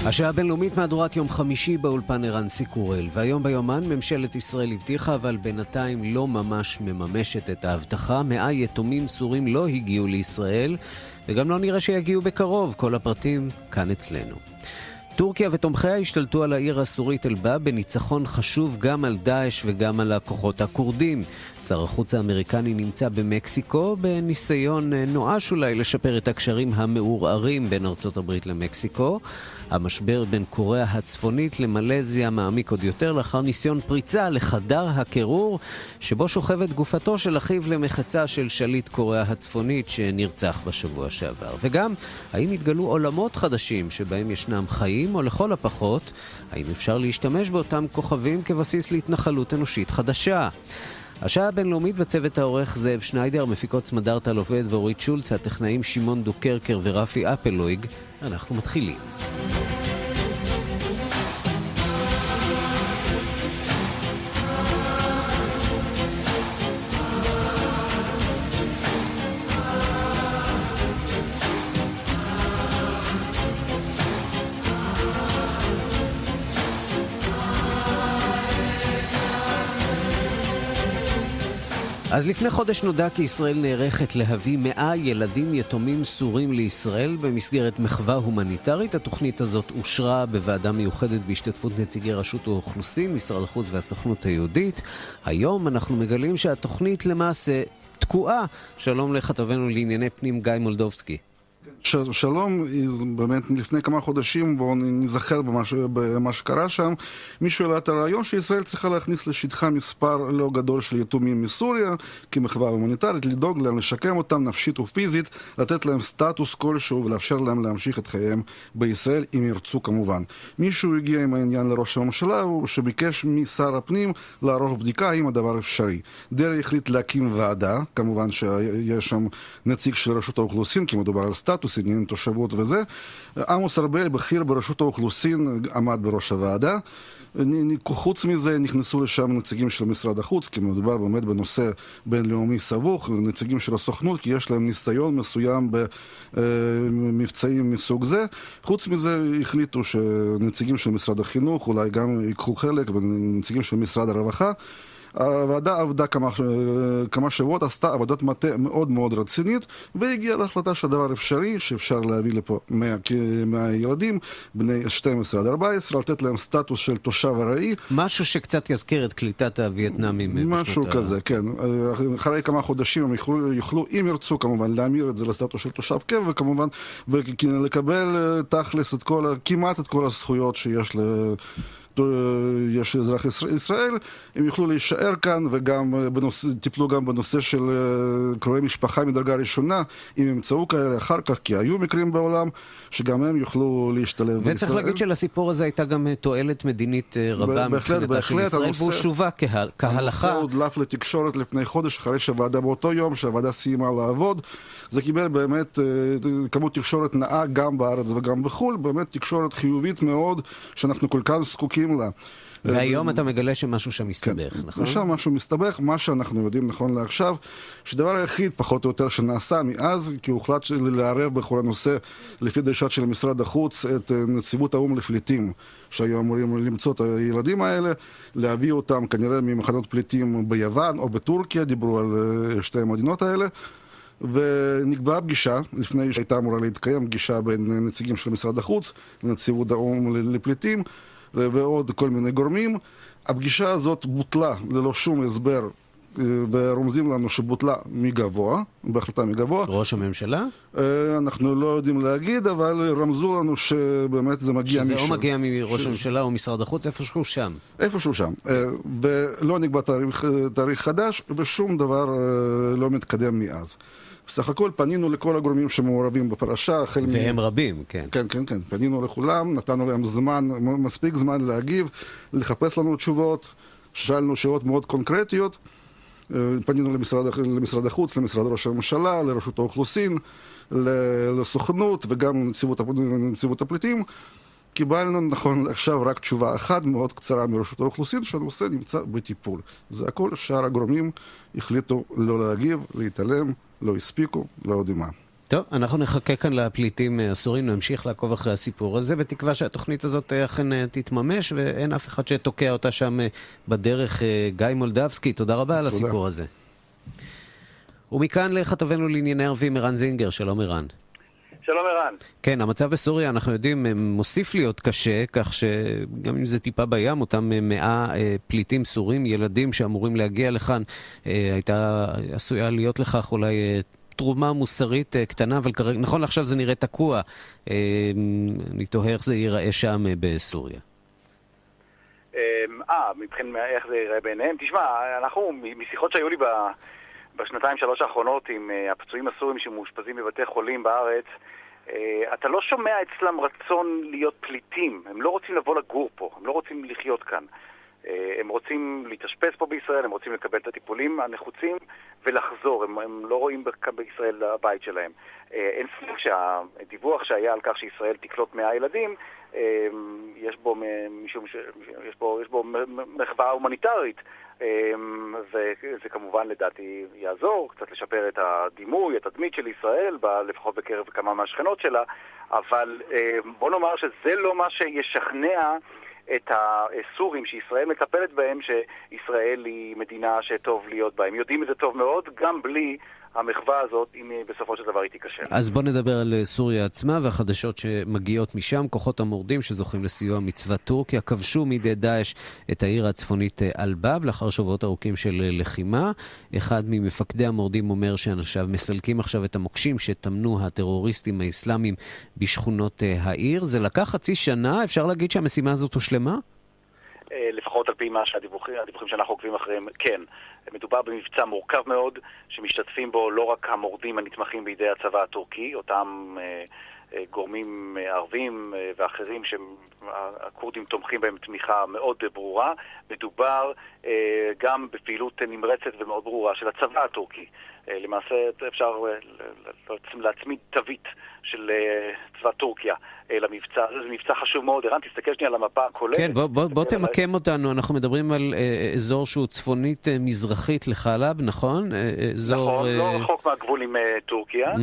השעה הבינלאומית מהדורת יום חמישי באולפן ערן סיקורל, והיום ביומן ממשלת ישראל הבטיחה, אבל בינתיים לא ממש מממשת את ההבטחה. 100 יתומים סורים לא הגיעו לישראל, וגם לא נראה שיגיעו בקרוב. כל הפרטים כאן אצלנו. טורקיה ותומכיה השתלטו על העיר הסורית אלבה בניצחון חשוב גם על דאעש וגם על הכוחות הכורדים. שר החוץ האמריקני נמצא במקסיקו בניסיון נואש אולי לשפר את הקשרים המעורערים בין ארצות הברית למקסיקו. המשבר בין קוריאה הצפונית למלזיה מעמיק עוד יותר לאחר ניסיון פריצה לחדר הקירור שבו שוכבת גופתו של אחיו למחצה של שליט קוריאה הצפונית שנרצח בשבוע שעבר. וגם, האם התגלו עולמות חדשים שבהם ישנם חיים, או לכל הפחות, האם אפשר להשתמש באותם כוכבים כבסיס להתנחלות אנושית חדשה? השעה הבינלאומית בצוות העורך זאב שניידר, מפיקות סמדארטה לובד ואורית שולץ, הטכנאים שמעון דוקרקר ורפי אפלויג. אנחנו מתחילים. אז לפני חודש נודע כי ישראל נערכת להביא 100 ילדים יתומים סורים לישראל במסגרת מחווה הומניטרית. התוכנית הזאת אושרה בוועדה מיוחדת בהשתתפות נציגי רשות האוכלוסין, משרד החוץ והסוכנות היהודית. היום אנחנו מגלים שהתוכנית למעשה תקועה. שלום לכתבנו לענייני פנים גיא מולדובסקי. שלום, באמת לפני כמה חודשים בואו נזכר במה שקרה שם. מישהו העלה את הרעיון שישראל צריכה להכניס לשטחה מספר לא גדול של יתומים מסוריה כמחווה הומניטרית, לדאוג להם, לשקם אותם נפשית ופיזית, לתת להם סטטוס כלשהו ולאפשר להם להמשיך את חייהם בישראל אם ירצו כמובן. מישהו הגיע עם העניין לראש הממשלה שביקש משר הפנים לערוך בדיקה האם הדבר אפשרי. דרעי החליט להקים ועדה, כמובן שיש שם נציג של רשות האוכלוסין כי מדובר על סטטוס, עניין תושבות וזה. עמוס ארבל, בכיר ברשות האוכלוסין, עמד בראש הוועדה. חוץ מזה נכנסו לשם נציגים של משרד החוץ, כי מדובר באמת בנושא בינלאומי סבוך, נציגים של הסוכנות, כי יש להם ניסיון מסוים במבצעים מסוג זה. חוץ מזה החליטו שנציגים של משרד החינוך אולי גם ייקחו חלק, ונציגים של משרד הרווחה. הוועדה עבדה כמה שבועות, עשתה עבודת מטה מאוד מאוד רצינית, והגיעה להחלטה שהדבר אפשרי, שאפשר להביא לפה 100 ילדים, בני 12 עד 14, לתת להם סטטוס של תושב ארעי. משהו שקצת יזכיר את קליטת הווייטנאמים. משהו כזה, כן. אחרי כמה חודשים הם יוכלו, אם ירצו כמובן, להמיר את זה לסטטוס של תושב קבע, וכמובן, ולקבל תכלס כמעט את כל הזכויות שיש יש אזרח ישראל, הם יוכלו להישאר כאן, וגם טיפלו גם בנושא של קרובי משפחה מדרגה ראשונה, אם ימצאו כאלה אחר כך, כי היו מקרים בעולם שגם הם יוכלו להשתלב בישראל. וצריך להגיד שלסיפור הזה הייתה גם תועלת מדינית רבה מבחינתה של ישראל, והוא שובה כהלכה. הנושא הודלף לתקשורת לפני חודש, אחרי שהוועדה באותו יום, שהוועדה סיימה לעבוד, זה קיבל באמת כמות תקשורת נאה גם בארץ וגם בחול, באמת תקשורת חיובית מאוד, שאנחנו כל כך זקוקים לה. והיום אתה מגלה שמשהו שם מסתבך, כן, נכון? שם משהו מסתבך, מה שאנחנו יודעים נכון לעכשיו, שדבר היחיד פחות או יותר שנעשה מאז, כי הוחלט לערב בכל הנושא, לפי דרישת של משרד החוץ, את נציבות האו"ם לפליטים, שהיו אמורים למצוא את הילדים האלה, להביא אותם כנראה ממחנות פליטים ביוון או בטורקיה, דיברו על שתי המדינות האלה, ונקבעה פגישה, לפני שהייתה אמורה להתקיים פגישה בין נציגים של משרד החוץ, לנציבות האו"ם לפליטים, ועוד כל מיני גורמים. הפגישה הזאת בוטלה ללא שום הסבר, ורומזים לנו שבוטלה מגבוה, בהחלטה מגבוה. ראש הממשלה? אנחנו לא יודעים להגיד, אבל רמזו לנו שבאמת זה מגיע שזה או מגיע מראש הממשלה או משרד החוץ, איפשהו שם. איפשהו שם. ולא נקבע תאריך חדש, ושום דבר לא מתקדם מאז. בסך הכל פנינו לכל הגורמים שמעורבים בפרשה. והם רבים, כן. כן, כן, כן. פנינו לכולם, נתנו להם זמן, מספיק זמן להגיב, לחפש לנו תשובות, שאלנו שאלות מאוד קונקרטיות, פנינו למשרד החוץ, למשרד ראש הממשלה, לרשות האוכלוסין, לסוכנות וגם לנציבות הפליטים. קיבלנו נכון עכשיו רק תשובה אחת מאוד קצרה מרשות האוכלוסין, שהנושא נמצא בטיפול. זה הכל, שאר הגורמים החליטו לא להגיב, להתעלם, לא הספיקו, לא יודעים מה. טוב, אנחנו נחכה כאן לפליטים הסורים, נמשיך לעקוב אחרי הסיפור הזה, בתקווה שהתוכנית הזאת אכן תתממש, ואין אף אחד שתוקע אותה שם בדרך. גיא מולדבסקי, תודה רבה על הסיפור הזה. ומכאן לכתבנו לענייני ערבים, ערן זינגר. שלום ערן. שלום ערן. כן, המצב בסוריה, אנחנו יודעים, מוסיף להיות קשה, כך שגם אם זה טיפה בים, אותם 100 פליטים סורים, ילדים שאמורים להגיע לכאן, הייתה עשויה להיות לכך אולי תרומה מוסרית קטנה, אבל כרגע, נכון לעכשיו זה נראה תקוע. אני תוהה איך זה ייראה שם בסוריה. מבחינת איך זה ייראה ביניהם? תשמע, אנחנו, משיחות שהיו לי בשנתיים-שלוש האחרונות עם הפצועים הסורים שמאושפזים בבתי חולים בארץ, אתה לא שומע אצלם רצון להיות פליטים. הם לא רוצים לבוא לגור פה, הם לא רוצים לחיות כאן. הם רוצים להתאשפז פה בישראל, הם רוצים לקבל את הטיפולים הנחוצים ולחזור. הם לא רואים בישראל הבית שלהם. אין ספק שהדיווח שהיה על כך שישראל תקלוט 100 ילדים, יש בו מחווה הומניטרית, וזה כמובן לדעתי יעזור קצת לשפר את הדימוי, את הדמית של ישראל, לפחות בקרב כמה מהשכנות שלה, אבל בוא נאמר שזה לא מה שישכנע את הסורים שישראל מטפלת בהם, שישראל היא מדינה שטוב להיות בה. הם יודעים את זה טוב מאוד, גם בלי המחווה הזאת, אם בסופו של דבר היא תיכשל. אז בוא נדבר על סוריה עצמה והחדשות שמגיעות משם. כוחות המורדים שזוכים לסיוע מצבא טורקיה כבשו מידי דאעש את העיר הצפונית אל-באב לאחר שבועות ארוכים של לחימה. אחד ממפקדי המורדים אומר שאנשיו מסלקים עכשיו את המוקשים שתמנו הטרוריסטים האסלאמיים בשכונות העיר. זה לקח חצי שנה, אפשר להגיד שהמשימה הזאת הושלמה? לפחות על פי מה שהדיווחים שאנחנו עוקבים אחריהם, כן. מדובר במבצע מורכב מאוד, שמשתתפים בו לא רק המורדים הנתמכים בידי הצבא הטורקי, אותם גורמים ערבים ואחרים שהקורדים תומכים בהם תמיכה מאוד ברורה. מדובר גם בפעילות נמרצת ומאוד ברורה של הצבא הטורקי. למעשה אפשר להצמיד תווית של צבא טורקיה למבצע. זה מבצע חשוב מאוד. ערן, תסתכל שנייה על המפה הכוללת. כן, בוא תמקם אותנו. אנחנו מדברים על אזור שהוא צפונית מזרחית לחלב, נכון? נכון, לא רחוק מהגבול עם טורקיה.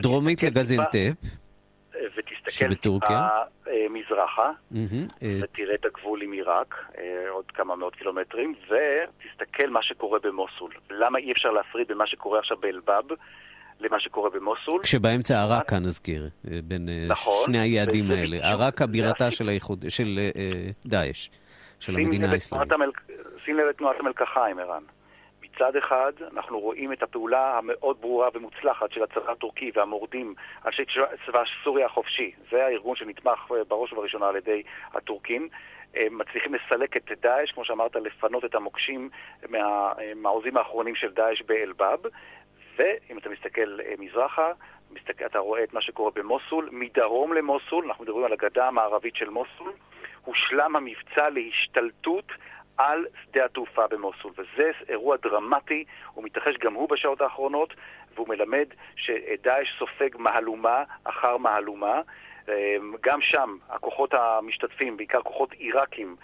דרומית לגזינטפ. ותסתכל טיפה מזרחה, ותראה את הגבול עם עיראק, עוד כמה מאות קילומטרים, ותסתכל מה שקורה במוסול. למה אי אפשר להפריד בין מה שקורה עכשיו באל-באב למה שקורה במוסול? כשבאמצע עראקה נזכיר, בין שני היעדים האלה. עראקה בירתה של דאעש, של המדינה האסלאמית. שים לב את תנועת המלקחיים, ערן. מצד אחד, אנחנו רואים את הפעולה המאוד ברורה ומוצלחת של הצבא הטורקי והמורדים, אנשי צבא סוריה החופשי. זה הארגון שנתמך בראש ובראשונה על ידי הטורקים. הם מצליחים לסלק את דאעש, כמו שאמרת, לפנות את המוקשים מהמעוזים האחרונים של דאעש באל-באב. ואם אתה מסתכל מזרחה, אתה רואה את מה שקורה במוסול. מדרום למוסול, אנחנו מדברים על הגדה המערבית של מוסול, הושלם המבצע להשתלטות על שדה התעופה במוסול, וזה אירוע דרמטי, הוא מתרחש גם הוא בשעות האחרונות, והוא מלמד שדאעש סופג מהלומה אחר מהלומה. גם שם הכוחות המשתתפים, בעיקר כוחות עיראקים,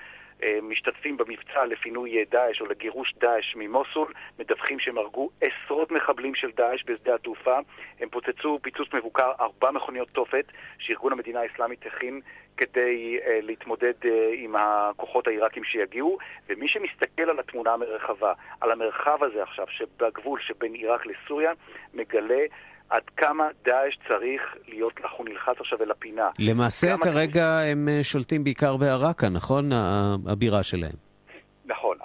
משתתפים במבצע לפינוי דאעש או לגירוש דאעש ממוסול, מדווחים שהם הרגו עשרות מחבלים של דאעש בשדה התעופה. הם פוצצו פיצוץ מבוקר 4 מכוניות תופת שארגון המדינה האסלאמית הכין כדי להתמודד עם הכוחות העיראקים שיגיעו. ומי שמסתכל על התמונה הרחבה, על המרחב הזה עכשיו שבגבול שבין עיראק לסוריה, מגלה עד כמה דאעש צריך להיות, אנחנו נלחץ עכשיו אל הפינה. למעשה כרגע הם שולטים בעיקר בעראקה, נכון? הבירה שלהם. נכון,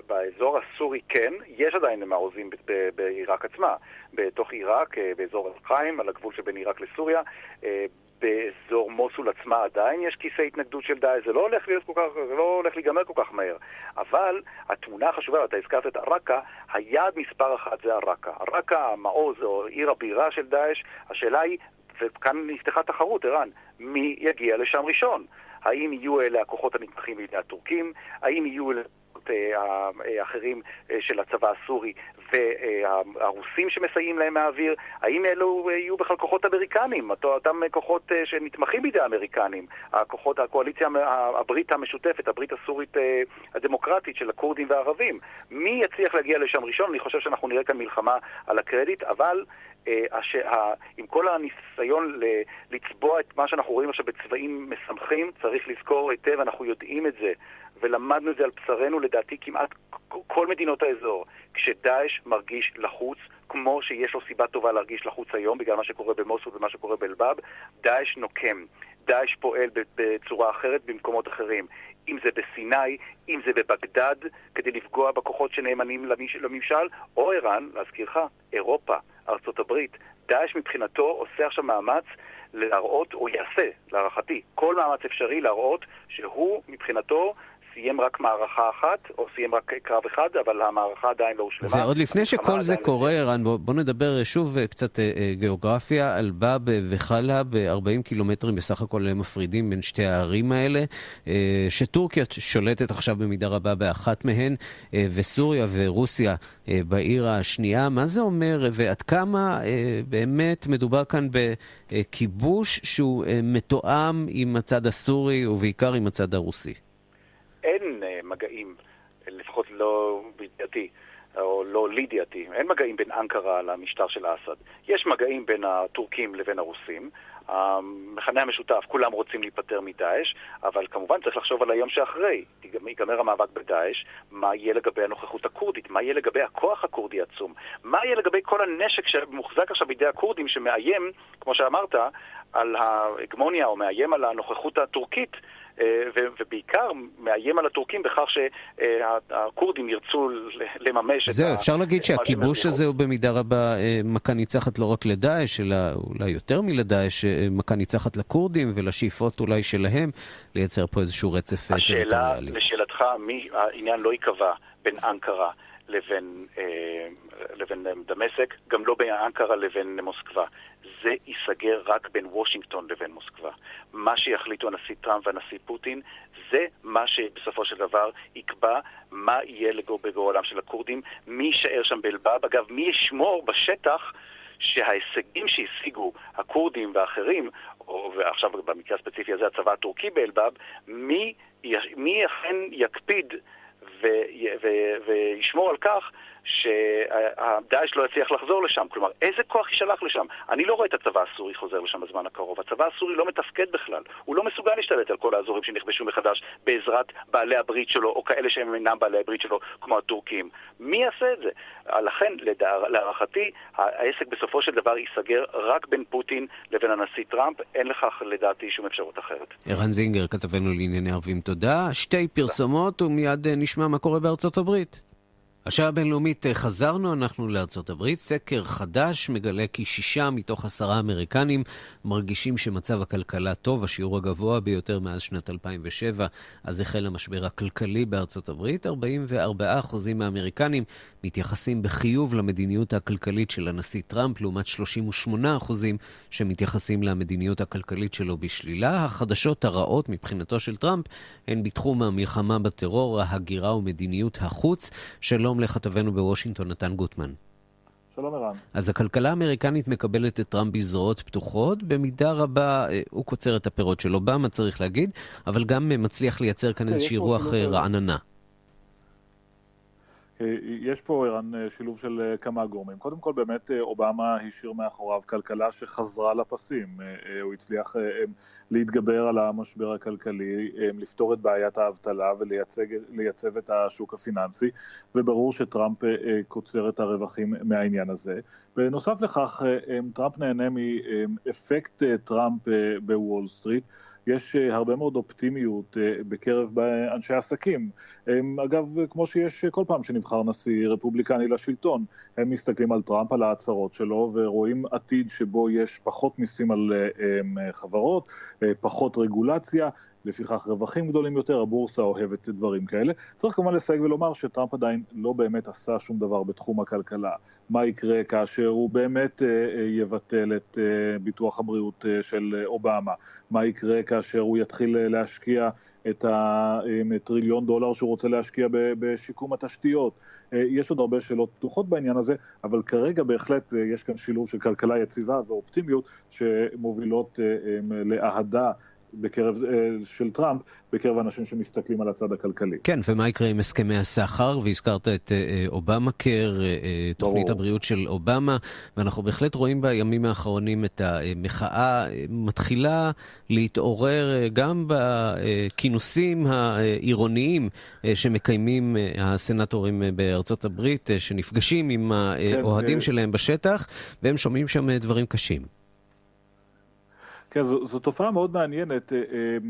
באזור הסורי כן, יש עדיין מעוזים בעיראק עצמה. בתוך עיראק, באזור אל-חיים, על הגבול שבין עיראק לסוריה, באזור מוסול עצמה עדיין יש כיסי התנגדות של דאעש. זה לא הולך להיגמר כל כך מהר. אבל התמונה החשובה, אתה הזכרת את עראקה, היעד מספר 1 זה עראקה. עראקה, המעוז או עיר הבירה של דאעש, השאלה היא, וכאן נפתחה תחרות, ערן, מי יגיע לשם ראשון? האם יהיו אלה הכוחות הנתמכים בידי הטורקים? האם יהיו אלה האחרים של הצבא הסורי והרוסים שמסייעים להם מהאוויר? האם אלו יהיו בכלל כוחות אמריקנים, אותם כוחות שנתמכים בידי האמריקנים, הכוחות, הקואליציה, הברית המשותפת, הברית הסורית הדמוקרטית של הכורדים והערבים? מי יצליח להגיע לשם ראשון? אני חושב שאנחנו נראה כאן מלחמה על הקרדיט, אבל עם כל הניסיון לצבוע את מה שאנחנו רואים עכשיו בצבעים משמחים, צריך לזכור היטב, אנחנו יודעים את זה, ולמדנו את זה על בשרנו לדעתי כמעט כל מדינות האזור. כשדאעש מרגיש לחוץ, כמו שיש לו סיבה טובה להרגיש לחוץ היום, בגלל מה שקורה במוסול ומה שקורה באלבאב, דאעש נוקם. דאעש פועל בצורה אחרת במקומות אחרים. אם זה בסיני, אם זה בבגדד, כדי לפגוע בכוחות שנאמנים לממשל, או איראן, להזכירך, אירופה, ארצות הברית. דאעש מבחינתו עושה עכשיו מאמץ להראות, או יעשה, להערכתי, כל מאמץ אפשרי להראות שהוא מבחינתו סיים רק מערכה אחת, או סיים רק קרב אחד, אבל המערכה עדיין לא הושלמה. ועוד לפני שכל זה קורה, ערן, בוא נדבר שוב קצת גיאוגרפיה. אלבאב וחלב, 40 קילומטרים בסך הכל מפרידים בין שתי הערים האלה, שטורקיה שולטת עכשיו במידה רבה באחת מהן, וסוריה ורוסיה בעיר השנייה. מה זה אומר, ועד כמה באמת מדובר כאן בכיבוש שהוא מתואם עם הצד הסורי, ובעיקר עם הצד הרוסי? אין מגעים, לפחות לא בידיעתי, או לא לידיעתי, אין מגעים בין אנקרה למשטר של אסד. יש מגעים בין הטורקים לבין הרוסים, המכנה המשותף, כולם רוצים להיפטר מדאעש, אבל כמובן צריך לחשוב על היום שאחרי. ייגמר המאבק בדאעש, מה יהיה לגבי הנוכחות הקורדית, מה יהיה לגבי הכוח הקורדי עצום, מה יהיה לגבי כל הנשק שמוחזק עכשיו בידי הקורדים שמאיים, כמו שאמרת, על ההגמוניה או מאיים על הנוכחות הטורקית, ובעיקר מאיים על הטורקים בכך שהקורדים ירצו לממש את זהו, אפשר להגיד שהכיבוש הזה הוא במידה רבה מכה ניצחת לא רק לדאעש, אלא אולי יותר מלדאעש, מכה ניצחת לקורדים ולשאיפות אולי שלהם לייצר פה איזשהו רצף טריטוריאלי. לשאלתך, העניין לא יקבע בין אנקרה לבין דמשק, גם לא בין אנקרה לבין מוסקבה. זה ייסגר רק בין וושינגטון לבין מוסקבה. מה שיחליטו הנשיא טראמפ והנשיא פוטין, זה מה שבסופו של דבר יקבע מה יהיה בגורלם של הקורדים, מי יישאר שם באלבאב, אגב, מי ישמור בשטח שההישגים שהשיגו הקורדים ואחרים, ועכשיו במקרה הספציפי הזה הצבא הטורקי באלבאב, מי אכן יקפיד וישמור על כך שהדאעש לא יצליח לחזור לשם. כלומר, איזה כוח יישלח לשם? אני לא רואה את הצבא הסורי חוזר לשם בזמן הקרוב. הצבא הסורי לא מתפקד בכלל. הוא לא מסוגל להשתלט על כל האזורים שנכבשו מחדש בעזרת בעלי הברית שלו, או כאלה שהם אינם בעלי הברית שלו, כמו הטורקים. מי יעשה את זה? לכן, להערכתי, העסק בסופו של דבר ייסגר רק בין פוטין לבין הנשיא טראמפ. אין לכך, לדעתי, שום אפשרות אחרת. ערן זינגר, כתבנו לענייני ערבים, תודה. שתי פרסומות ומיד נשמע מה קורה בארצות הברית. השעה הבינלאומית חזרנו, אנחנו לארצות הברית. סקר חדש מגלה כי 6 מתוך 10 אמריקנים מרגישים שמצב הכלכלה טוב, השיעור הגבוה ביותר מאז שנת 2007, אז החל המשבר הכלכלי בארצות הברית. 44% מהאמריקנים מתייחסים בחיוב למדיניות הכלכלית של הנשיא טראמפ, לעומת 38% שמתייחסים למדיניות הכלכלית שלו בשלילה. החדשות הרעות מבחינתו של טראמפ הן בתחום המלחמה בטרור, ההגירה ומדיניות החוץ. שלום לכתבנו בוושינגטון, נתן גוטמן. שלום ערן. אז הכלכלה האמריקנית מקבלת את טראמפ בזרועות פתוחות, במידה רבה הוא קוצר את הפירות של אובמה, צריך להגיד, אבל גם מצליח לייצר כאן איזושהי רוח רעננה. יש פה, ערן, שילוב של כמה גורמים. קודם כל, באמת, אובמה השאיר מאחוריו כלכלה שחזרה לפסים. הוא הצליח להתגבר על המשבר הכלכלי, לפתור את בעיית האבטלה ולייצב את השוק הפיננסי, וברור שטראמפ קוצר את הרווחים מהעניין הזה. בנוסף לכך, טראמפ נהנה מאפקט טראמפ בוול סטריט, יש הרבה מאוד אופטימיות בקרב אנשי עסקים. אגב, כמו שיש כל פעם שנבחר נשיא רפובליקני לשלטון, הם מסתכלים על טראמפ, על ההצהרות שלו, ורואים עתיד שבו יש פחות מיסים על חברות, פחות רגולציה, לפיכך רווחים גדולים יותר, הבורסה אוהבת דברים כאלה. צריך כמובן לסייג ולומר שטראמפ עדיין לא באמת עשה שום דבר בתחום הכלכלה. מה יקרה כאשר הוא באמת יבטל את ביטוח הבריאות של אובמה? מה יקרה כאשר הוא יתחיל להשקיע את $1,000,000,000,000 שהוא רוצה להשקיע בשיקום התשתיות? יש עוד הרבה שאלות פתוחות בעניין הזה, אבל כרגע בהחלט יש כאן שילוב של כלכלה יציבה ואופטימיות שמובילות לאהדה של טראמפ בקרב אנשים שמסתכלים על הצד הכלכלי. כן, ומה יקרה עם הסכמי הסחר? והזכרת את אובמה קר, תוכנית הבריאות של אובמה, ואנחנו בהחלט רואים בימים האחרונים את המחאה מתחילה להתעורר גם בכינוסים העירוניים שמקיימים הסנטורים בארצות הברית, שנפגשים עם האוהדים שלהם בשטח, והם שומעים שם דברים קשים. כן, זו תופעה מאוד מעניינת.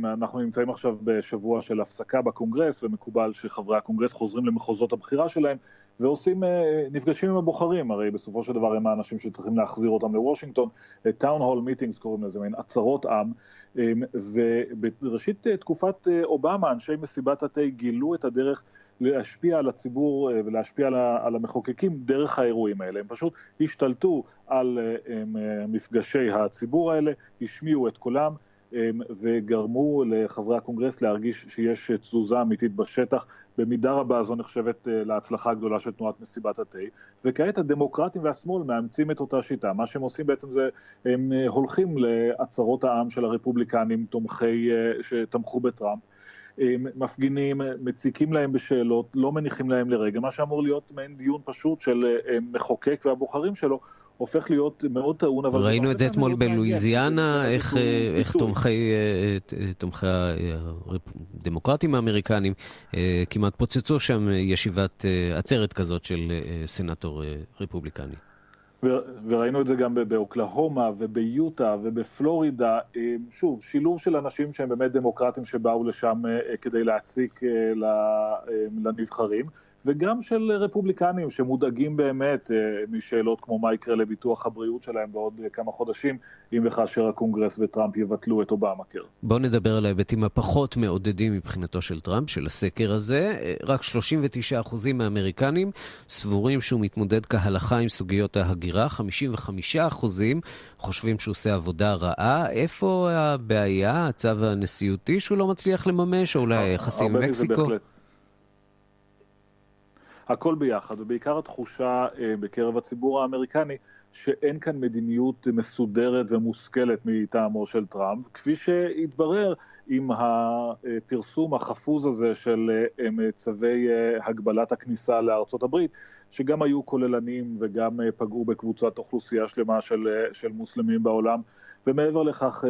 אנחנו נמצאים עכשיו בשבוע של הפסקה בקונגרס, ומקובל שחברי הקונגרס חוזרים למחוזות הבחירה שלהם, ועושים, נפגשים עם הבוחרים, הרי בסופו של דבר הם האנשים שצריכים להחזיר אותם לוושינגטון, טאון הול מיטינגס קוראים לזה, מעין עצרות עם, ובראשית תקופת אובמה, אנשי מסיבת התה גילו את הדרך להשפיע על הציבור ולהשפיע על המחוקקים דרך האירועים האלה. הם פשוט השתלטו על מפגשי הציבור האלה, השמיעו את קולם וגרמו לחברי הקונגרס להרגיש שיש תזוזה אמיתית בשטח. במידה רבה זו נחשבת להצלחה הגדולה של תנועת מסיבת התה, וכעת הדמוקרטים והשמאל מאמצים את אותה שיטה. מה שהם עושים בעצם זה, הם הולכים לעצרות העם של הרפובליקנים שתמכו בטראמפ, מפגינים, מציקים להם בשאלות, לא מניחים להם לרגע. מה שאמור להיות מעין דיון פשוט של מחוקק והבוחרים שלו, הופך להיות מאוד טעון. ראינו את זה אתמול בלואיזיאנה, איך תומכי הדמוקרטים האמריקנים כמעט פוצצו שם ישיבת עצרת כזאת של סנטור רפובליקני. וראינו את זה גם באוקלהומה וביוטה ובפלורידה, שוב, שילוב של אנשים שהם באמת דמוקרטים שבאו לשם כדי להציק לנבחרים, וגם של רפובליקנים שמודאגים באמת משאלות כמו מה יקרה לביטוח הבריאות שלהם בעוד כמה חודשים, אם וכאשר הקונגרס וטראמפ יבטלו את אובמה קר. בואו נדבר על ההיבטים הפחות מעודדים מבחינתו של טראמפ, של הסקר הזה. רק 39% מהאמריקנים סבורים שהוא מתמודד כהלכה עם סוגיות ההגירה, 55% חושבים שהוא עושה עבודה רעה. איפה הבעיה, הצו הנשיאותי שהוא לא מצליח לממש, או אולי היחסים עם מקסיקו? הכל ביחד, ובעיקר התחושה בקרב הציבור האמריקני שאין כאן מדיניות מסודרת ומושכלת מטעמו של טראמפ, כפי שהתברר עם הפרסום החפוז הזה של צווי הגבלת הכניסה לארצות הברית, שגם היו כוללנים וגם פגעו בקבוצת אוכלוסייה שלמה של מוסלמים בעולם, ומעבר לכך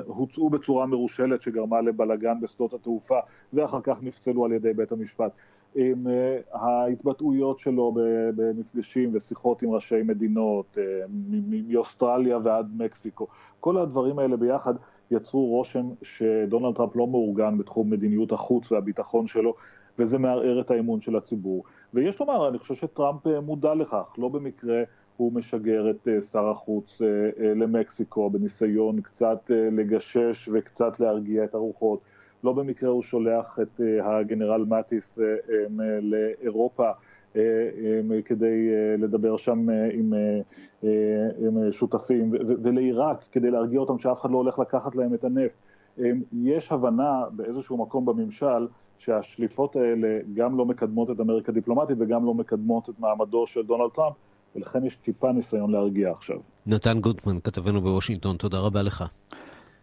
הוצאו בצורה מרושלת שגרמה לבלגן בשדות התעופה, ואחר כך נפסלו על ידי בית המשפט. עם ההתבטאויות שלו במפגשים ושיחות עם ראשי מדינות, מאוסטרליה ועד מקסיקו. כל הדברים האלה ביחד יצרו רושם שדונלד טראמפ לא מאורגן בתחום מדיניות החוץ והביטחון שלו, וזה מערער את האמון של הציבור. ויש לומר, אני חושב שטראמפ מודע לכך, לא במקרה הוא משגר את שר החוץ למקסיקו, בניסיון קצת לגשש וקצת להרגיע את הרוחות. לא במקרה הוא שולח את הגנרל מטיס לאירופה כדי לדבר שם עם שותפים, ולעיראק כדי להרגיע אותם שאף אחד לא הולך לקחת להם את הנפט. יש הבנה באיזשהו מקום בממשל שהשליפות האלה גם לא מקדמות את אמריקה דיפלומטית וגם לא מקדמות את מעמדו של דונלד טראמפ, ולכן יש טיפה ניסיון להרגיע עכשיו. נתן גוטמן, כתבנו בוושינגטון, תודה רבה לך.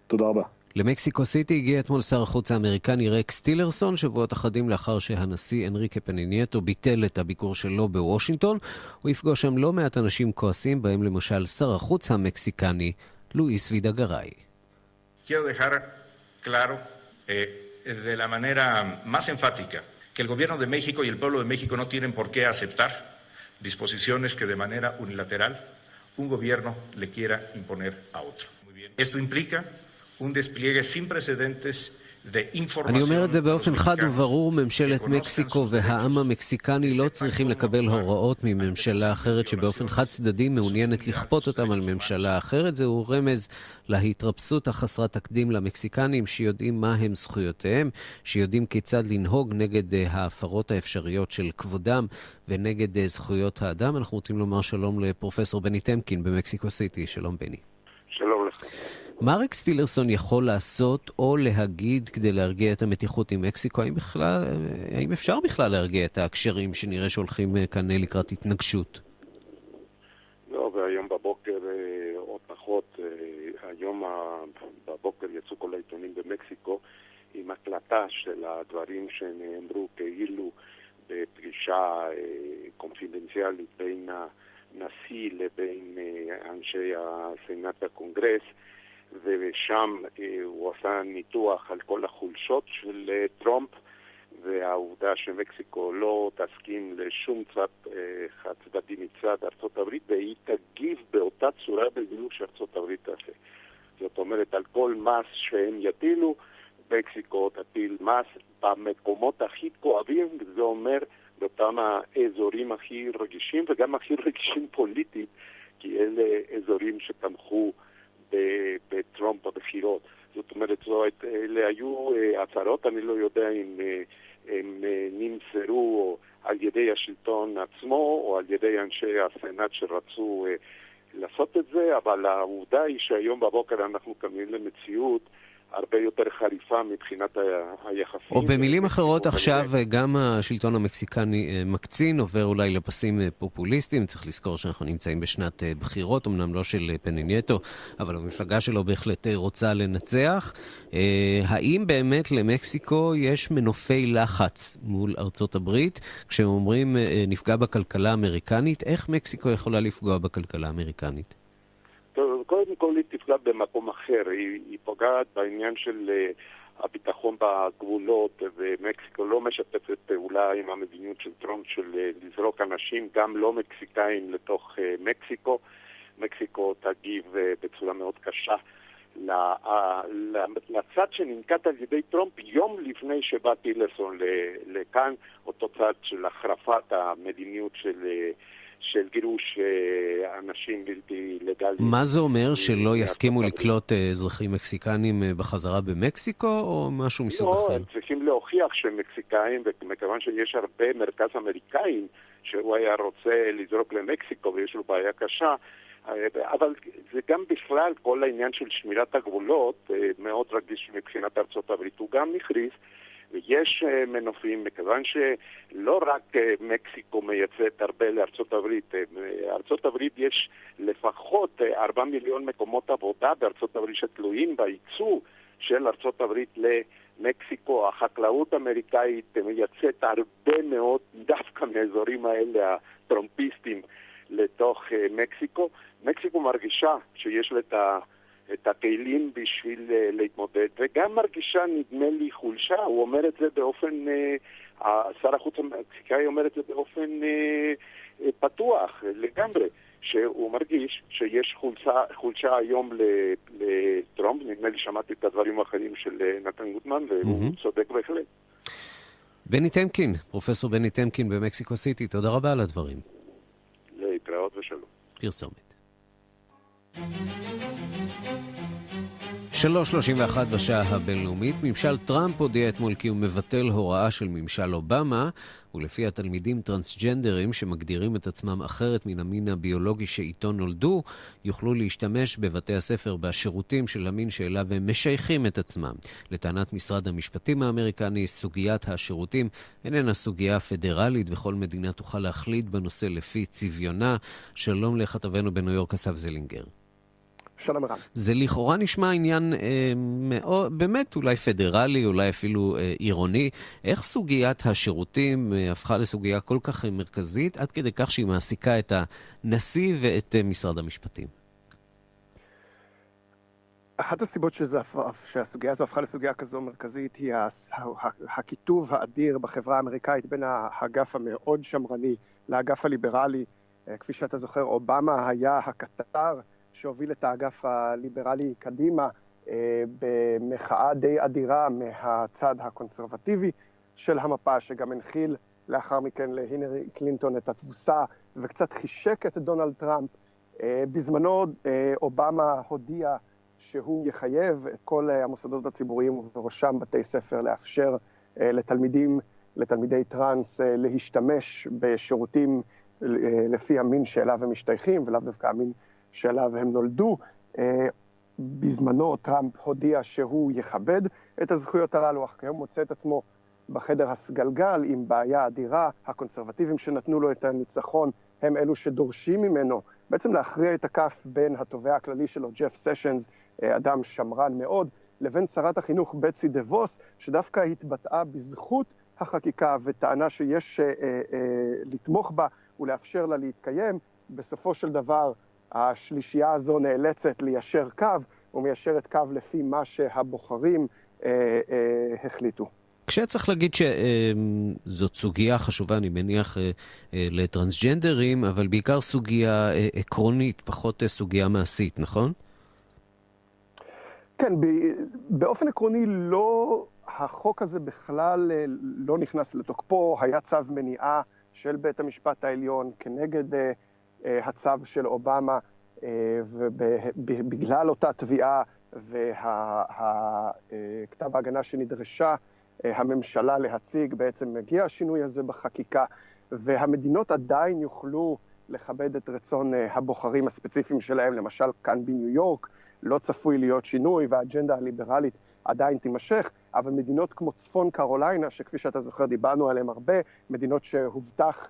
תודה רבה. למקסיקו סיטי הגיע אתמול שר החוץ האמריקני רקס טילרסון, שבועות אחדים לאחר שהנשיא אנריקה פנה נייטו ביטל את הביקור שלו בוושינגטון. הוא יפגוש שם לא מעט אנשים כועסים, בהם למשל שר החוץ המקסיקני לואיס וידגראי. Quiero dejar claro de la manera más enfática que el gobierno de México y el pueblo de México no tienen por qué aceptar disposiciones que de manera unilateral un gobierno le quiera imponer a otro. Muy bien. Esto implica un despliegue sin precedentes de información. אני אומר את זה באופן חד וברור, ממשלת מקסיקו והעם המקסיקני לא צריכים לקבל הוראות מממשלה אחרת שבאופן חד צדדי מעוניינת לכפות אותם על ממשלה אחרת. זהו רמז להתרפסות החסרת תקדים למקסיקנים שיודעים מה הם זכויותיהם, שיודעים כיצד לנהוג נגד ההפרות האפשריות של כבודם ונגד זכויות האדם. אנחנו רוצים לומר שלום לפרופסור בני טמקין במקסיקו סיטי. שלום בני. שלום לך. מה רקס טילרסון יכול לעשות או להגיד כדי להרגיע את המתיחות עם מקסיקו? האם אפשר בכלל להרגיע את ההקשרים שנראה שהולכים כאן לקראת התנגשות? לא, והיום היום בבוקר, עוד פחות, היום בבוקר יצאו כל העיתונים במקסיקו עם הקלטה של הדברים שנאמרו כאילו בפגישה קונפידנציאלית בין הנשיא לבין אנשי הסנאט הקונגרס, ושם הוא עשה ניתוח על כל החולשות של טראמפ, והעובדה שמקסיקו לא תסכים לשום צד חד צדדי מצד ארצות הברית, והיא תגיב באותה צורה בדיוק שארצות הברית תעשה. זאת אומרת, על כל מס שהם יטילו, מקסיקו תטיל מס במקומות הכי כואבים, זה אומר באותם האזורים הכי רגישים, וגם הכי רגישים פוליטית, כי אלה אזורים שתמכו בטראמפ בבחירות. זאת אומרת, אלה היו הצהרות, אני לא יודע אם הם נמסרו על ידי השלטון עצמו או על ידי אנשי הסנאט שרצו לעשות את זה, אבל העובדה היא שהיום בבוקר אנחנו קמים למציאות הרבה יותר חריפה מבחינת היחסים. או במילים אחרות עכשיו גם השלטון המקסיקני מקצין, עובר אולי לפסים פופוליסטיים. צריך לזכור שאנחנו נמצאים בשנת בחירות, אמנם לא של פנינייטו, אבל המפלגה שלו בהחלט רוצה לנצח. האם באמת למקסיקו יש מנופי לחץ מול ארצות הברית? כשהם אומרים נפגע בכלכלה האמריקנית, איך מקסיקו יכולה לפגוע בכלכלה האמריקנית? קודם כל היא תפגע במקום אחר, היא פוגעת בעניין של הביטחון בגבולות, ומקסיקו לא משתפת פעולה עם המדיניות של טראמפ של לזרוק אנשים, גם לא מקסיקאים, לתוך מקסיקו. מקסיקו תגיב בצורה מאוד קשה לצד שננקט על ידי טראמפ יום לפני שבא טילרסון לכאן, אותו צד של החרפת המדיניות של גירוש אנשים בלתי לגליים. מה זה אומר, שלא יסכימו לקלוט אזרחים מקסיקנים בחזרה במקסיקו, או משהו מסוג אחר? לא, הם צריכים להוכיח שהם מקסיקאים, ומכיוון שיש הרבה מרכז אמריקאים שהוא היה רוצה לזרוק למקסיקו ויש לו בעיה קשה, אבל זה גם בכלל כל העניין של שמירת הגבולות מאוד רגיש מבחינת ארצות הברית. הוא גם מכריז ויש מנופים, מכיוון שלא רק מקסיקו מייצאת הרבה לארצות הברית. ארצות הברית יש לפחות 4 מיליון מקומות עבודה בארצות הברית שתלויים בייצוא של ארצות הברית למקסיקו. החקלאות האמריקאית מייצאת הרבה מאוד דווקא מאזורים האלה הטרומפיסטים לתוך מקסיקו. מקסיקו מרגישה שיש לה את הכלים בשביל להתמודד, וגם מרגישה נדמה לי חולשה. הוא אומר את זה באופן, שר החוץ המקסיקאי אומר את זה באופן פתוח לגמרי, שהוא מרגיש שיש חולשה היום לטראמפ. נדמה לי שמעתי את הדברים האחרים של נתן גוטמן, והוא צודק בהחלט. בני טמקין, פרופסור בני טמקין במקסיקו סיטי, תודה רבה על הדברים. להתראות ושלום. פרסומת. 3:31 בשעה הבינלאומית. ממשל טראמפ הודיע אתמול כי הוא מבטל הוראה של ממשל אובמה, ולפי התלמידים טרנסג'נדרים שמגדירים את עצמם אחרת מן המין הביולוגי שאיתו נולדו, יוכלו להשתמש בבתי הספר בשירותים של המין שאליו הם משייכים את עצמם. לטענת משרד המשפטים האמריקני, סוגיית השירותים איננה סוגיה פדרלית, וכל מדינה תוכל להחליט בנושא לפי צביונה. שלום לכתבנו בניו יורק אסף זלינגר. שלום רב. זה לכאורה נשמע עניין מאוד, באמת אולי פדרלי, אולי אפילו עירוני. איך סוגיית השירותים הפכה לסוגיה כל כך מרכזית, עד כדי כך שהיא מעסיקה את הנשיא ואת משרד המשפטים? אחת הסיבות שהסוגיה הזו הפכה לסוגיה כזו מרכזית היא הכיתוב האדיר בחברה האמריקאית בין האגף המאוד שמרני לאגף הליברלי. כפי שאתה זוכר, אובמה היה הקטר שהוביל את האגף הליברלי קדימה במחאה די אדירה מהצד הקונסרבטיבי של המפה, שגם הנחיל לאחר מכן להילרי קלינטון את התבוסה וקצת חישק את דונלד טראמפ. בזמנו אובמה הודיע שהוא יחייב את כל המוסדות הציבוריים ובראשם בתי ספר לאפשר לתלמידי טרנס להשתמש בשירותים לפי המין שאליו הם משתייכים ולאו דווקא המין שאליו הם נולדו. בזמנו טראמפ הודיע שהוא יכבד את הזכויות הללו, אך כיום מוצא את עצמו בחדר הסגלגל עם בעיה אדירה. הקונסרבטיבים שנתנו לו את הניצחון הם אלו שדורשים ממנו בעצם להכריע את הכף בין התובע הכללי שלו, ג'ף סשנס, אדם שמרן מאוד, לבין שרת החינוך בטסי דה ווס, שדווקא התבטאה בזכות החקיקה וטענה שיש לתמוך בה ולאפשר לה להתקיים. בסופו של דבר השלישייה הזו נאלצת ליישר קו, ומיישרת קו לפי מה שהבוחרים החליטו. כשצריך להגיד שזאת סוגיה חשובה, אני מניח, לטרנסג'נדרים, אבל בעיקר סוגיה עקרונית, פחות סוגיה מעשית, נכון? כן, באופן עקרוני לא, החוק הזה בכלל לא נכנס לתוקפו, היה צו מניעה של בית המשפט העליון כנגד הצו של אובמה, ובגלל אותה תביעה וכתב ההגנה שנדרשה הממשלה להציג, בעצם מגיע השינוי הזה בחקיקה, והמדינות עדיין יוכלו לכבד את רצון הבוחרים הספציפיים שלהם, למשל כאן בניו יורק, לא צפוי להיות שינוי והאג'נדה הליברלית עדיין תימשך, אבל מדינות כמו צפון קרוליינה, שכפי שאתה זוכר דיברנו עליהן הרבה, מדינות שהובטח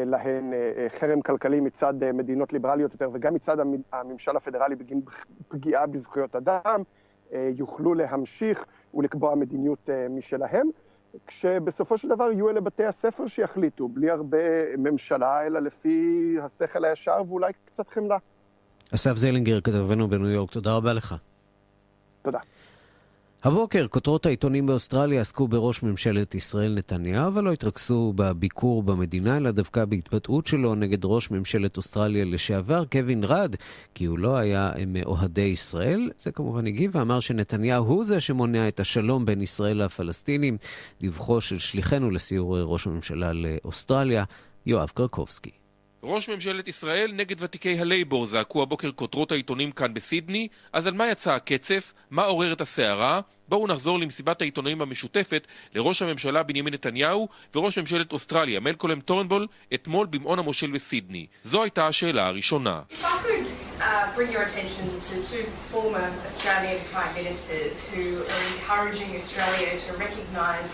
להן חרם כלכלי מצד מדינות ליברליות יותר, וגם מצד הממשל הפדרלי בגין פגיעה בזכויות אדם, יוכלו להמשיך ולקבוע מדיניות משלהם, כשבסופו של דבר יהיו אלה בתי הספר שיחליטו, בלי הרבה ממשלה, אלא לפי השכל הישר ואולי קצת חמלה. אסף זלינגר, כתבנו בניו יורק, תודה רבה לך. תודה. הבוקר, כותרות העיתונים באוסטרליה עסקו בראש ממשלת ישראל נתניהו, אבל לא התרכזו בביקור במדינה, אלא דווקא בהתבטאות שלו נגד ראש ממשלת אוסטרליה לשעבר, קווין רד, כי הוא לא היה מאוהדי ישראל. זה כמובן הגיב ואמר שנתניהו הוא זה שמונע את השלום בין ישראל לפלסטינים. דיווחו של שליחנו לסיור ראש הממשלה לאוסטרליה, יואב קרקובסקי. ראש ממשלת ישראל נגד ותיקי הלייבור, זעקו הבוקר כותרות העיתונים כאן בסידני. אז על מה יצא הקצף? מה עורר את הסערה? בואו נחזור למסיבת העיתונאים המשותפת לראש הממשלה בנימין נתניהו וראש ממשלת אוסטרליה מלקולם טורנבול אתמול במעון המושל בסידני. זו הייתה השאלה הראשונה. Bring your attention to two former Australian Prime Ministers who are encouraging Australia to recognise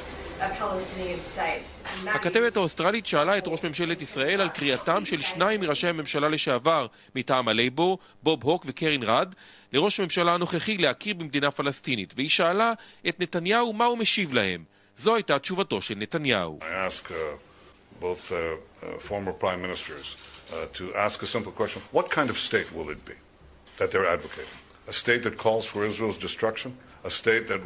הכתבת האוסטרלית שאלה את ראש ממשלת ישראל על קריאתם של שניים מראשי הממשלה לשעבר מטעם הלייבור, בוב הוק וקרין רד, לראש הממשלה הנוכחי להכיר במדינה פלסטינית, והיא שאלה את נתניהו מה הוא משיב להם. זו הייתה תשובתו של נתניהו. I ask both former prime ministers to ask a simple question. What kind of state will it be that they're advocating? A state that calls for Israel's destruction? A state that